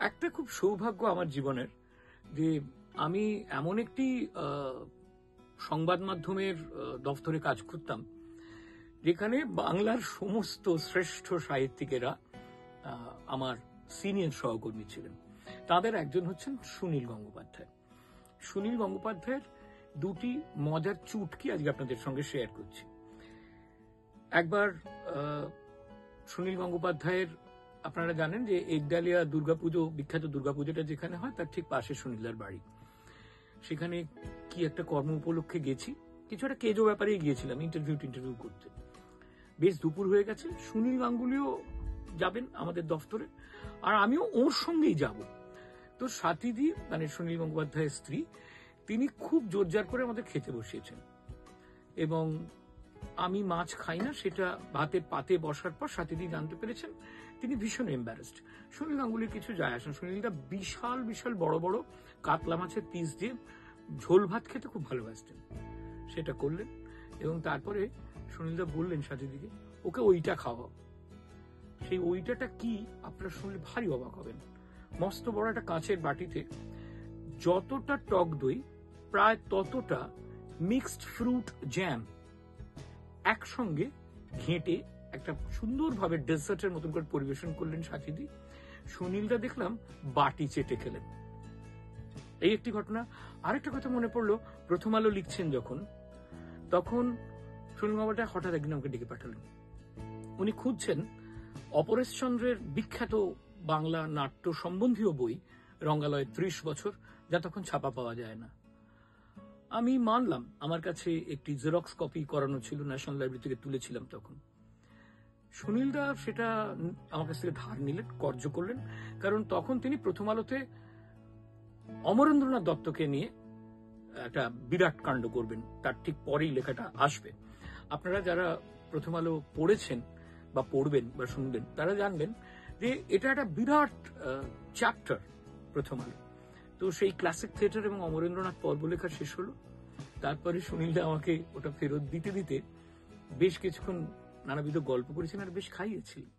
একটা খুব সৌভাগ্য আমার জীবনের যে আমি এমন একটি সংবাদ মাধ্যমের দফতরে কাজ করতাম যেখানে বাংলার সমস্ত শ্রেষ্ঠ সাহিত্যিকেরা আমার সিনিয়র সহকর্মী ছিলেন। তাদের একজন হচ্ছেন সুনীল গঙ্গোপাধ্যায়। সুনীল গঙ্গোপাধ্যায়ের দুটি মজার চুটকি আজকে আপনাদের সঙ্গে শেয়ার করছি। একবার সুনীল গঙ্গোপাধ্যায়ের, আপনারা জানেন যে একডালিয়া দুর্গাপুজো, বিখ্যাত দুর্গাপুজোটা যেখানে হয় তার ঠিক পাশে সুনীলদার বাড়ি। সেখানে কি একটা কর্ম উপলক্ষে গেছি, কিছু একটা কেজো ব্যাপারেই গিয়েছিলাম ইন্টারভিউ করতে। বেশ দুপুর হয়ে গেছে, সুনীল গাঙ্গুলিও যাবেন আমাদের দফতরে, আর আমিও ওর সঙ্গেই যাব। তো সাথীদি মানে সুনীল গঙ্গোপাধ্যায়ের স্ত্রী, তিনি খুব জোরজার করে আমাদের খেতে বসিয়েছেন এবং আমি মাছ খাই না সেটা ভাতের পাতে বসার পর সাথীদি জানতে পেরেছেন। তিনি ভীষণ এম্বারেসড। সুনীল গাঙ্গুলির কিছু যায় আসেন, সুনীলদা বিশাল বিশাল বড় বড় কাতলা মাছের পিস দিয়ে ঝোল ভাত খেতে খুব ভালোবাসতেন, সেটা করলেন এবং তারপরে সুনীলদা বললেন সাথীদিকে, ওকে ওইটা খাওয়াও। সেই ওইটাটা কি আপনারা শুনলে ভারী অবাক হবেন। মস্ত বড় একটা কাঁচের বাটিতে যতটা টক দই প্রায় ততটা মিক্সড ফ্রুট জ্যাম একসঙ্গে ঘেঁটে একটা সুন্দরভাবে ডেজার্টের মতন করে পরিবেশন করলেন সাথীদি। সুনীলদা দেখলাম বাটি চেটে খেলেন। এই একটি ঘটনা। আরেকটা কথা মনে পড়লো, প্রথম আলো লিখছেন যখন, তখন সুনীল গঙ্গোপাধ্যায় হঠাৎ একদিন আমাকে ডেকে পাঠালেন। উনি খুঁজছেন অপরেশচন্দ্রের বিখ্যাত বাংলা নাট্য সম্বন্ধীয় বই রঙ্গালয়ে 30 বছর, যা তখন ছাপা পাওয়া যায় না। আমি মানলাম, আমার কাছে একটি জেরক্স কপি করানো ছিল, ন্যাশনাল লাইব্রেরি থেকে তুলেছিলাম তখন। সুনীলদা সেটা আমার কাছ থেকে ধার নিলেন, কর্য করলেন, কারণ তখন তিনি প্রথম আলোতে অমরেন্দ্রনাথ দত্তকে নিয়ে একটা বিরাট কাণ্ড করবেন, তার ঠিক পরেই লেখাটা আসবে। আপনারা যারা প্রথম আলো পড়েছেন বা পড়বেন বা শুনবেন তারা জানবেন যে এটা একটা বিরাট চ্যাপ্টার প্রথম আলো। তো সেই ক্লাসিক থিয়েটার এবং অমরেন্দ্রনাথ পর্ব লেখা শেষ হলো। তারপরে সুনীলদা আমাকে ওটা ফেরত দিতে দিতে বেশ কিছুক্ষণ নানাবিধ গল্প করেছেন আর বেশ খাইয়েছিলেন।